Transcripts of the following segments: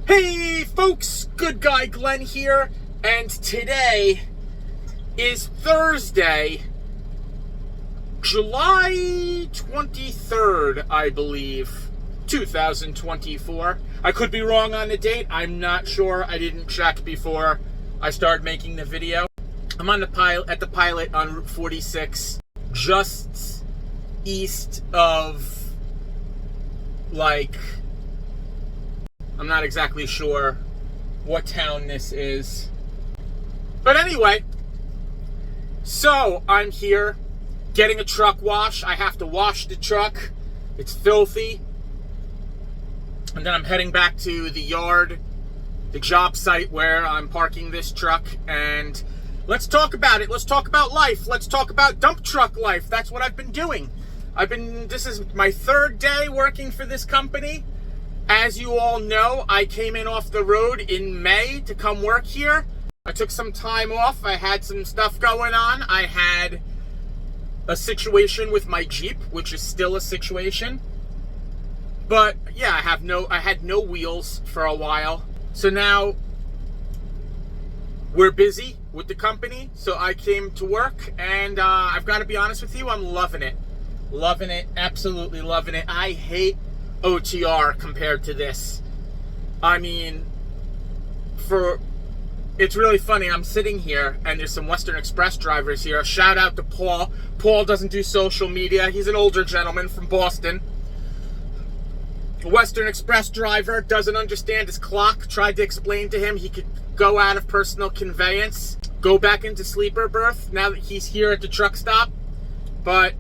Hey folks, Good Guy Glenn here, and today is Thursday, July 23rd, I believe, 2024. I could be wrong on the date, I'm not sure, I didn't check before I started making the video. I'm on at the pilot on Route 46, just east of, I'm not exactly sure what town this is. But anyway, so I'm here getting a truck wash. I have to wash the truck. It's filthy. And then I'm heading back to the yard, the job site where I'm parking this truck. And let's talk about it. Let's talk about life. Let's talk about dump truck life. That's what I've been doing. This is my third day working for this company. As you all know, I came in off the road in May to come work here. I took some time off. I had some stuff going on. I had a situation with my Jeep, which is still a situation. But yeah, I had no wheels for a while. So now we're busy with the company. So I came to work, and I've got to be honest with you, I'm loving it. Loving it, absolutely loving it. I hate OTR compared to this. I mean, it's really funny. I'm sitting here and there's some Western Express drivers here. Shout out to Paul. Paul doesn't do social media. He's an older gentleman from Boston. A Western Express driver, doesn't understand his clock. Tried to explain to him he could go out of personal conveyance, go back into sleeper berth now that he's here at the truck stop. But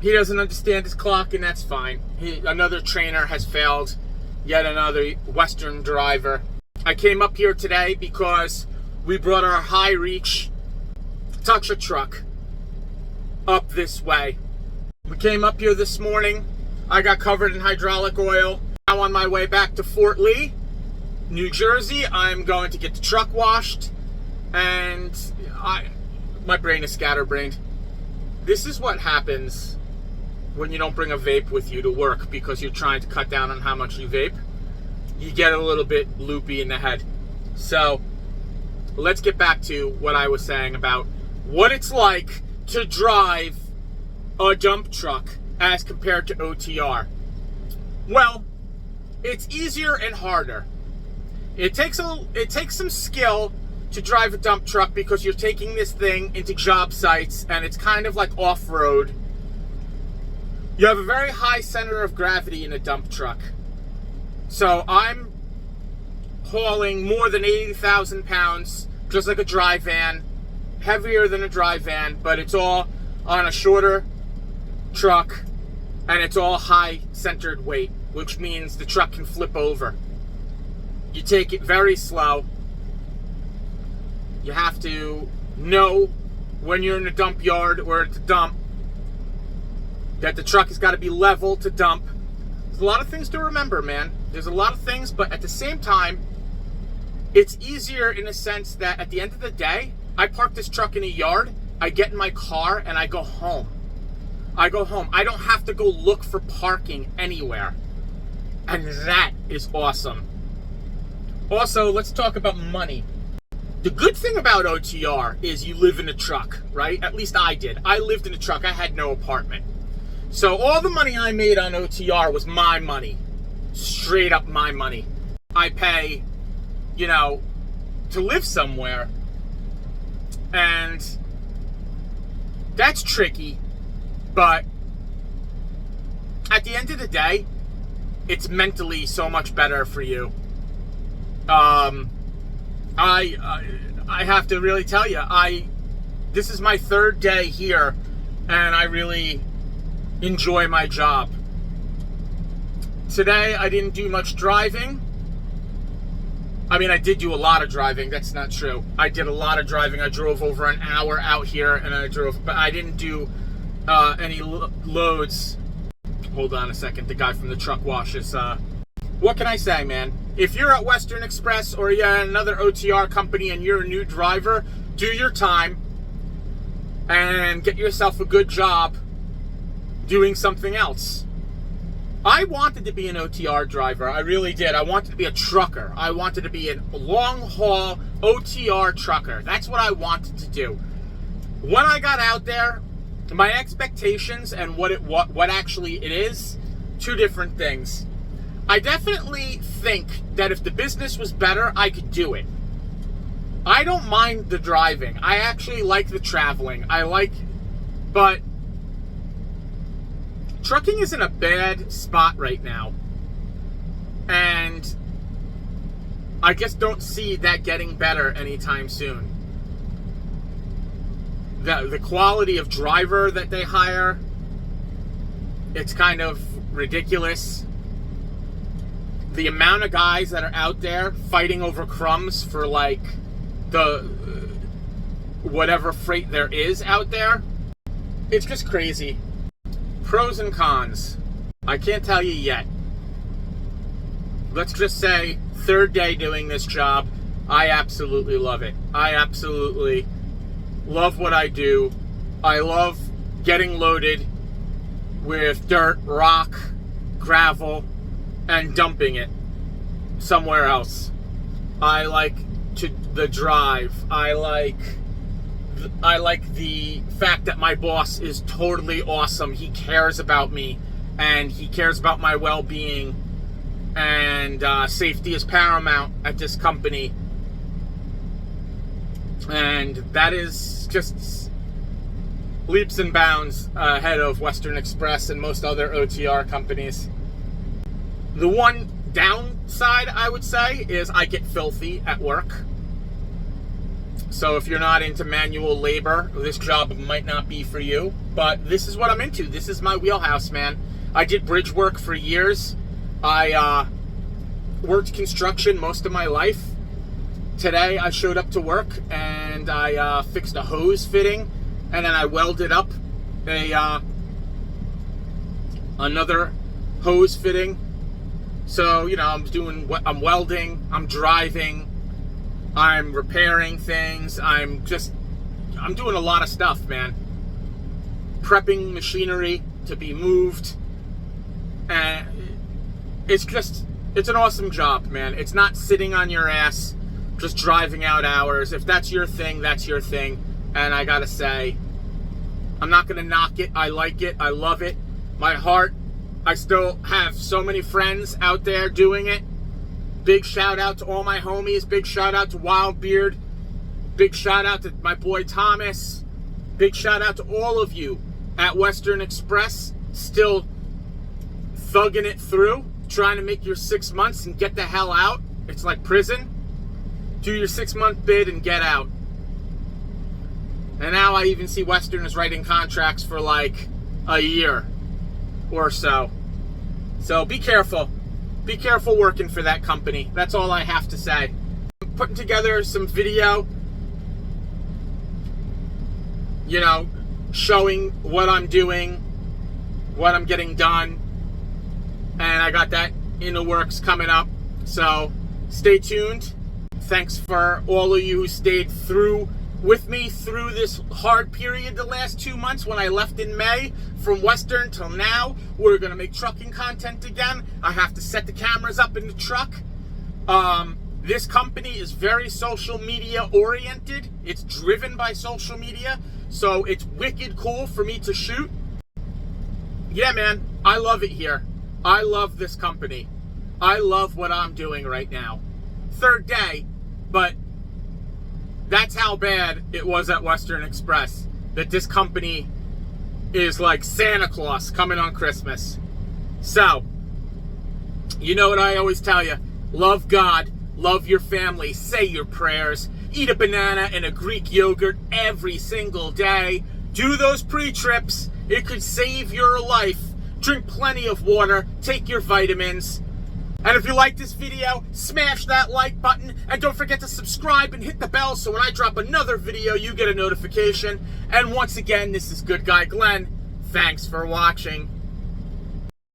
he doesn't understand his clock, and that's fine. Another trainer has failed. Yet another Western driver. I came up here today because we brought our high reach Toucher truck up this way. We came up here this morning. I got covered in hydraulic oil. Now on my way back to Fort Lee, New Jersey. I'm going to get the truck washed, and my brain is scatterbrained. This is what happens when you don't bring a vape with you to work because you're trying to cut down on how much you vape. You get a little bit loopy in the head. So let's get back to what I was saying about what it's like to drive a dump truck as compared to OTR. Well, it's easier and harder. It takes some skill to drive a dump truck because you're taking this thing into job sites and it's kind of like off-road. You have a very high center of gravity in a dump truck. So I'm hauling more than 80,000 pounds, just like a dry van, heavier than a dry van, but it's all on a shorter truck, and it's all high centered weight, which means the truck can flip over. You take it very slow. You have to know when you're in a dump yard or at the dump that the truck has got to be level to dump. There's a lot of things to remember, man. There's a lot of things, but at the same time, it's easier in a sense that at the end of the day, I park this truck in a yard, I get in my car, and I go home. I go home. I don't have to go look for parking anywhere. And that is awesome. Also, let's talk about money. The good thing about OTR is you live in a truck, right? At least I did. I lived in a truck. I had no apartment. So all the money I made on OTR was my money. Straight up my money. I pay, to live somewhere. And that's tricky. But at the end of the day, it's mentally so much better for you. I have to really tell you, this is my third day here, and I really enjoy my job. Today, I didn't do much driving. I mean, I did do a lot of driving. That's not true. I did a lot of driving. I drove over an hour out here, and but I didn't do any loads. Hold on a second. The guy from the truck wash is, what can I say, man? If you're at Western Express or you're at another OTR company and you're a new driver, do your time and get yourself a good job doing something else. I wanted to be an OTR driver. I really did. I wanted to be a trucker. I wanted to be a long-haul OTR trucker. That's what I wanted to do. When I got out there, my expectations and what actually it is, two different things. I definitely think that if the business was better, I could do it. I don't mind the driving. I actually like the traveling. But trucking is in a bad spot right now. And I just don't see that getting better anytime soon. The quality of driver that they hire, it's kind of ridiculous. The amount of guys that are out there fighting over crumbs for like the whatever freight there is out there, it's just crazy. Pros and cons. I can't tell you yet. Let's just say, third day doing this job, I absolutely love it. I absolutely love what I do. I love getting loaded with dirt, rock, gravel, and dumping it somewhere else. I like the drive. I like the fact that my boss is totally awesome. He cares about me, and he cares about my well-being, and safety is paramount at this company. And that is just leaps and bounds ahead of Western Express and most other OTR companies. The one downside, I would say, is I get filthy at work. So if you're not into manual labor, this job might not be for you. But this is what I'm into. This is my wheelhouse, man. I did bridge work for years. I worked construction most of my life. Today I showed up to work and I fixed a hose fitting, and then I welded up another hose fitting. So, you know, I'm welding, I'm driving, I'm repairing things, I'm doing a lot of stuff, man. Prepping machinery to be moved. And it's an awesome job, man. It's not sitting on your ass, just driving out hours. If that's your thing, that's your thing. And I gotta say, I'm not gonna knock it. I like it, I love it. My heart, I still have so many friends out there doing it. Big shout out to all my homies. Big shout out to Wildbeard. Big shout out to my boy Thomas. Big shout out to all of you at Western Express, still thugging it through, trying to make your 6 months and get the hell out. It's like prison. Do your 6-month bid and get out. And now I even see Western is writing contracts for like a year or so. So be careful. Be careful working for that company. That's all I have to say. I'm putting together some video, you know, showing what I'm doing, what I'm getting done. And I got that in the works coming up. So stay tuned. Thanks for all of you who stayed through with me through this hard period the last 2 months. When I left in May from Western till now, we're gonna make trucking content again. I have to set the cameras up in the truck. This company is very social media oriented. It's driven by social media, so it's wicked cool for me to shoot. Yeah, man, I love it here. I love this company. I love what I'm doing right now. Third day, but that's how bad it was at Western Express, that this company is like Santa Claus coming on Christmas. So, you know what I always tell you, love God, love your family, say your prayers, eat a banana and a Greek yogurt every single day, do those pre-trips, it could save your life, drink plenty of water, take your vitamins. And if you like this video, smash that like button, and don't forget to subscribe and hit the bell so when I drop another video, you get a notification. And once again, this is Good Guy Glenn. Thanks for watching.